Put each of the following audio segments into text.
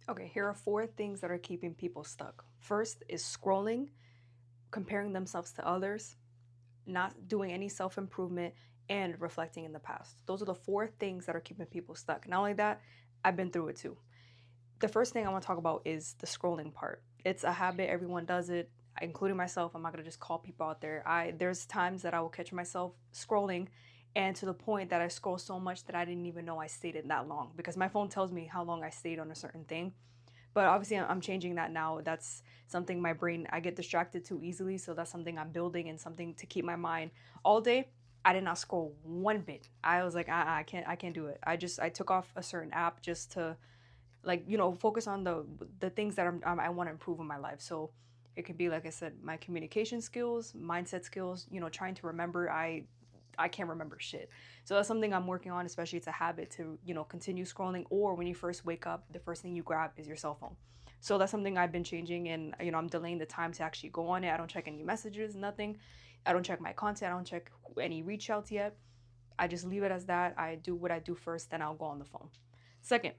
Okay, here are four things that are keeping people stuck. First is scrolling, comparing themselves to others, not doing any self improvement, and reflecting in the past. Those are the four things that are keeping people stuck. Not only that, I've been through it too. The first thing I want to talk about is the scrolling part. It's a habit, everyone does it, including myself. I'm not going to just call people out there. I There's times that I will catch myself scrolling, and to the point that I scroll so much that I didn't even know I stayed in that long because my phone tells me how long I stayed on a certain thing. But obviously I'm changing that now. That's something my brain, I get distracted too easily, so that's something I'm building and something to keep my mind all day. I did not scroll one bit. I was like, I can't do it. I took off a certain app just to, like, focus on the things that I want to improve in my life. So it could be, like I said, my communication skills, mindset skills, trying to remember. I can't remember shit. So that's something I'm working on, especially it's a habit to, continue scrolling, or when you first wake up, the first thing you grab is your cell phone. So that's something I've been changing, and I'm delaying the time to actually go on it. I don't check any messages, nothing. I don't check my content. I don't check any reach outs yet. I just leave it as that. I do what I do first, then I'll go on the phone. Second,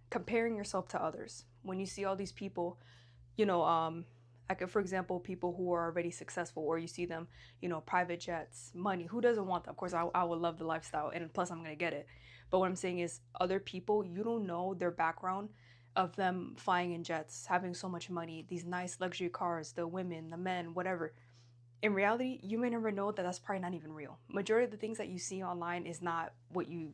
comparing yourself to others. When you see all these people, you know, like for example, people who are already successful, or you see them, private jets, money. Who doesn't want that? Of course, I would love the lifestyle, and plus I'm gonna get it. But what I'm saying is, other people, you don't know their background of them flying in jets, having so much money, these nice luxury cars, the women, the men, whatever. In reality, you may never know that that's probably not even real. Majority of the things that you see online is not what you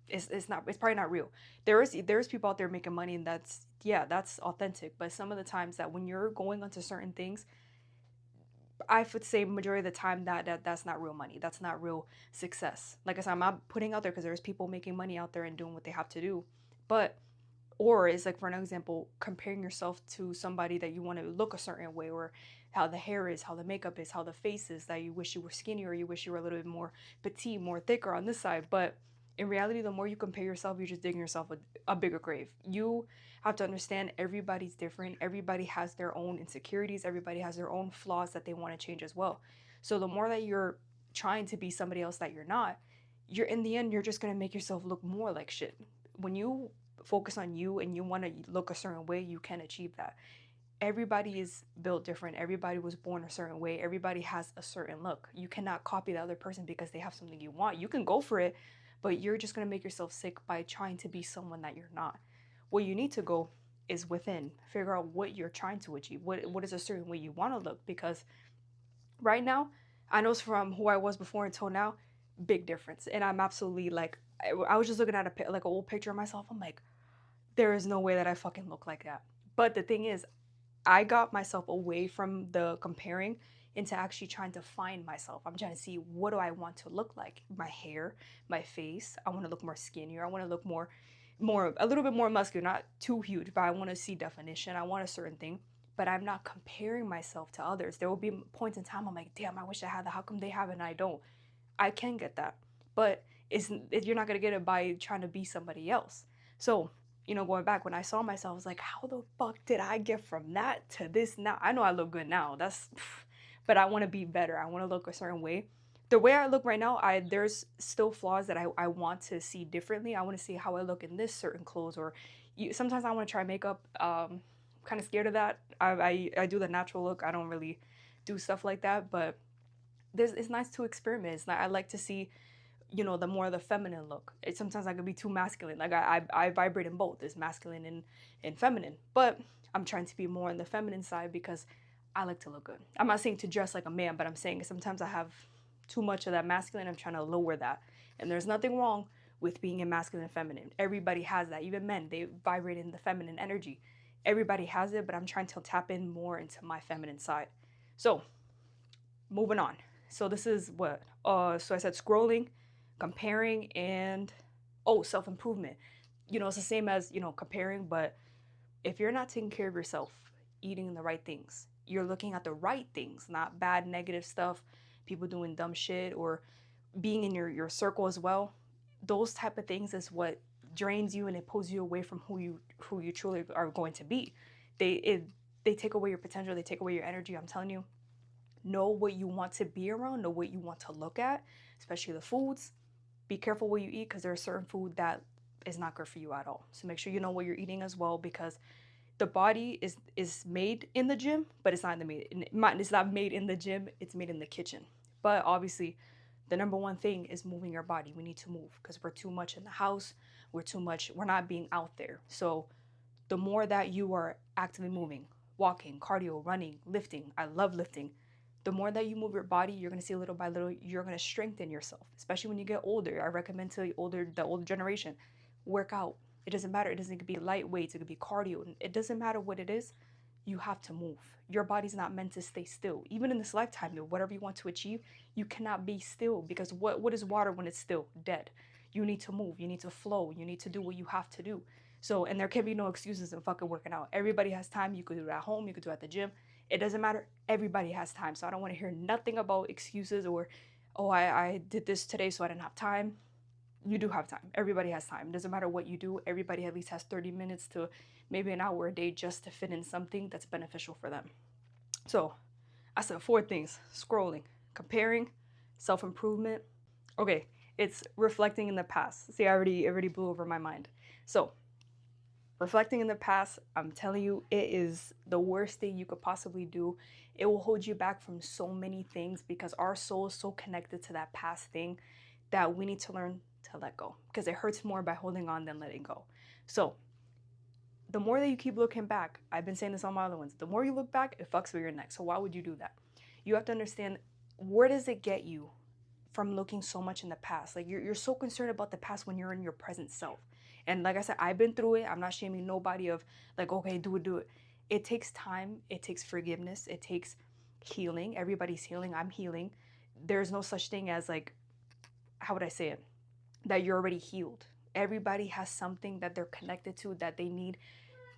it's not, it's probably not real. There's people out there making money, and that's, yeah, that's authentic. But some of the times that when you're going onto certain things, I would say majority of the time that's not real money. That's not real success. Like I said, I'm not putting out there because there's people making money out there and doing what they have to do. But or is like, for an example, comparing yourself to somebody that you want to look a certain way, or how the hair is, how the makeup is, how the face is, that you wish you were skinnier, or you wish you were a little bit more petite, more thicker on this side. But in reality, the more you compare yourself, you're just digging yourself a bigger grave. You have to understand everybody's different. Everybody has their own insecurities. Everybody has their own flaws that they want to change as well. So the more that you're trying to be somebody else that you're not, you're, in the end, you're just going to make yourself look more like shit. When you focus on you and you want to look a certain way, you can achieve that. Everybody is built different. Everybody was born a certain way. Everybody has a certain look. You cannot copy the other person because they have something you want. You can go for it, but you're just going to make yourself sick by trying to be someone that you're not. What you need to go is within. Figure out what you're trying to achieve. What is a certain way you want to look, because right now, I know from who I was before until now, big difference. And I'm absolutely like, I was just looking at like an old picture of myself. I'm like, there is no way that I fucking look like that. But the thing is, I got myself away from the comparing into actually trying to find myself. I'm trying to see, what do I want to look like? My hair, my face. I want to look more skinnier. I want to look more, a little bit more muscular, not too huge, but I want to see definition. I want a certain thing. But I'm not comparing myself to others. There will be points in time I'm like, damn, I wish I had that. How come they have it and I don't? I can get that. But you're not gonna get it by trying to be somebody else. So, going back, when I saw myself, I was like, how the fuck did I get from that to this now? I know I look good now. But I want to be better. I want to look a certain way. The way I look right now, there's still flaws that I want to see differently. I want to see how I look in this certain clothes, or sometimes I want to try makeup. Kind of scared of that. I do the natural look. I don't really do stuff like that, but it's nice to experiment. I like to see, the more the feminine look. Sometimes I could be too masculine. Like I vibrate in both, it's masculine and feminine. But I'm trying to be more on the feminine side because I like to look good. I'm not saying to dress like a man, but I'm saying sometimes I have too much of that masculine. I'm trying to lower that. And there's nothing wrong with being in masculine and feminine. Everybody has that. Even men, they vibrate in the feminine energy. Everybody has it, but I'm trying to tap in more into my feminine side. So moving on. So this is what, so I said scrolling, comparing, and self improvement. It's the same as, comparing, but if you're not taking care of yourself, eating the right things, you're looking at the right things, not bad negative stuff, people doing dumb shit, or being in your circle as well. Those type of things is what drains you, and it pulls you away from who you truly are going to be. They take away your potential, they take away your energy. I'm telling you, know what you want to be around, know what you want to look at, especially the foods. Be careful what you eat, because there are certain food that is not good for you at all. So make sure you know what you're eating as well, because the body is made in the gym, but it's not it's not made in the gym, it's made in the kitchen. But obviously, the number one thing is moving your body. We need to move because we're too much in the house. We're not being out there. So the more that you are actively moving, walking, cardio, running, lifting, I love lifting. The more that you move your body, you're gonna see little by little, you're gonna strengthen yourself. Especially when you get older. I recommend to the older generation, work out. It doesn't matter. It doesn't be light weights. It could be cardio. It doesn't matter what it is. You have to move. Your body's not meant to stay still. Even in this lifetime, whatever you want to achieve, you cannot be still, because what is water when it's still? Dead. You need to move. You need to flow. You need to do what you have to do. So, and there can be no excuses in fucking working out. Everybody has time. You could do it at home. You could do it at the gym. It doesn't matter. Everybody has time. So I don't want to hear nothing about excuses or, oh, I did this today so I didn't have time. You do have time. Everybody has time. It doesn't matter what you do. Everybody at least has 30 minutes to maybe an hour a day just to fit in something that's beneficial for them. So I said 4 things: scrolling, comparing, self-improvement. Okay, it's reflecting in the past. See, I already blew over my mind. So reflecting in the past, I'm telling you, it is the worst thing you could possibly do. It will hold you back from so many things because our soul is so connected to that past thing that we need to learn to let go, because it hurts more by holding on than letting go. So the more that you keep looking back, I've been saying this on my other ones, the more you look back, it fucks with your neck. So why would you do that? You have to understand, where does it get you from looking so much in the past? Like you're so concerned about the past when you're in your present self. And like I said, I've been through it. I'm not shaming nobody of like, okay, do it. It takes time. It takes forgiveness. It takes healing. Everybody's healing. I'm healing. There's no such thing as like, how would I say it? That you're already healed. Everybody has something that they're connected to that they need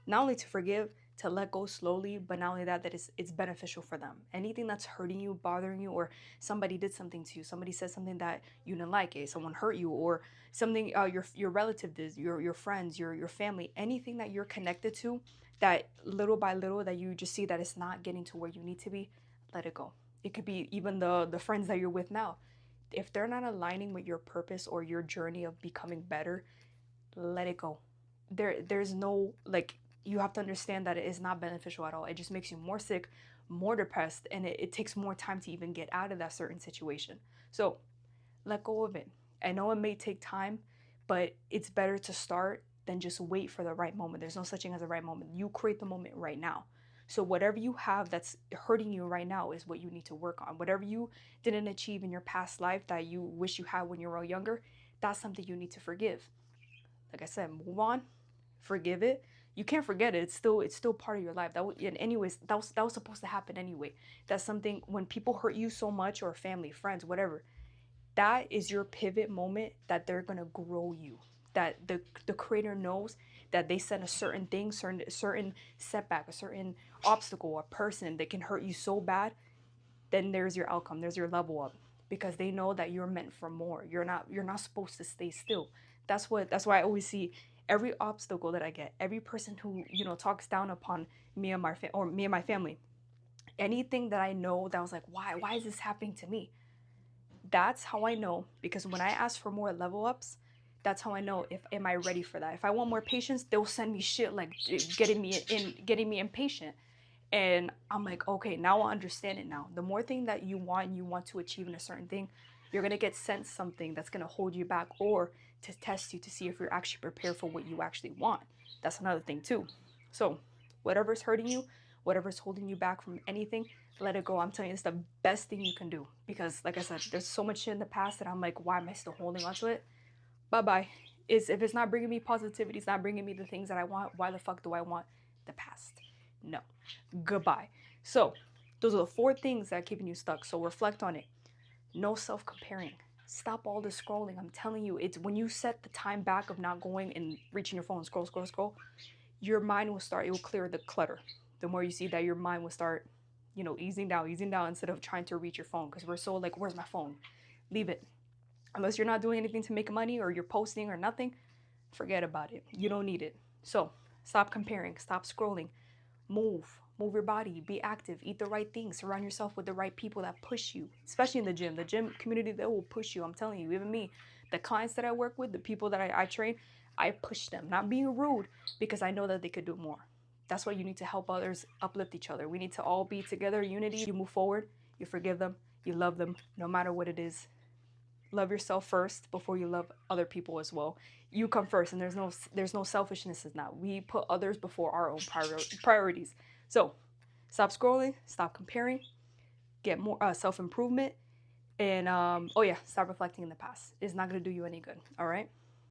not only to forgive, to let go slowly, but not only that, that it's beneficial for them. Anything that's hurting you, bothering you, or somebody did something to you, somebody said something that you didn't like, someone hurt you, or something your relative did, your friends, your family, anything that you're connected to, that little by little that you just see that it's not getting to where you need to be, let it go. It could be even the friends that you're with now. If they're not aligning with your purpose or your journey of becoming better, let it go. There's no, like, you have to understand that it is not beneficial at all. It just makes you more sick, more depressed, and it takes more time to even get out of that certain situation. So let go of it. I know it may take time, but it's better to start than just wait for the right moment. There's no such thing as a right moment. You create the moment right now. So whatever you have that's hurting you right now is what you need to work on. Whatever you didn't achieve in your past life that you wish you had when you were younger, that's something you need to forgive. Like I said, move on, forgive it. You can't forget it. It's still part of your life. And anyways, that was supposed to happen anyway. That's something, when people hurt you so much, or family, friends, whatever, that is your pivot moment that they're gonna grow you. That the creator knows that they send a certain thing, certain setback, a certain obstacle, a person that can hurt you so bad, then there's your outcome, there's your level up, because they know that you're meant for more. You're not supposed to stay still. That's why I always see every obstacle that I get, every person who talks down upon me and my family, anything that I know that was like, why is this happening to me? That's how I know, because when I ask for more level ups, that's how I know if am I ready for that. If I want more patience, they'll send me shit like getting me impatient. And I'm like, okay, now I understand it now. The more thing that you want to achieve in a certain thing, you're gonna get sent something that's gonna hold you back, or to test you to see if you're actually prepared for what you actually want. That's another thing too. So whatever's hurting you, whatever's holding you back from anything, let it go. I'm telling you, it's the best thing you can do. Because like I said, there's so much shit in the past that I'm like, why am I still holding on to it? Bye-bye. If it's not bringing me positivity, it's not bringing me the things that I want, why the fuck do I want the past? No. Goodbye. So those are the 4 things that are keeping you stuck. So reflect on it. No self-comparing. Stop all the scrolling. I'm telling you, it's when you set the time back of not going and reaching your phone, scroll, your mind will start, it will clear the clutter. The more you see that, your mind will start, easing down instead of trying to reach your phone. Because we're so like, where's my phone? Leave it. Unless you're not doing anything to make money, or you're posting or nothing, forget about it. You don't need it. So stop comparing, stop scrolling, move your body, be active, eat the right things, surround yourself with the right people that push you, especially in the gym community, that will push you. I'm telling you, even me, the clients that I work with, the people that I train, I push them, not being rude, because I know that they could do more. That's why you need to help others, uplift each other. We need to all be together, unity. You move forward, you forgive them, you love them, no matter what it is. Love yourself first before you love other people as well. You come first, and there's no selfishness in that. We put others before our own priorities. So stop scrolling, stop comparing, get more self improvement, and oh yeah, stop reflecting in the past. It's not gonna do you any good. All right.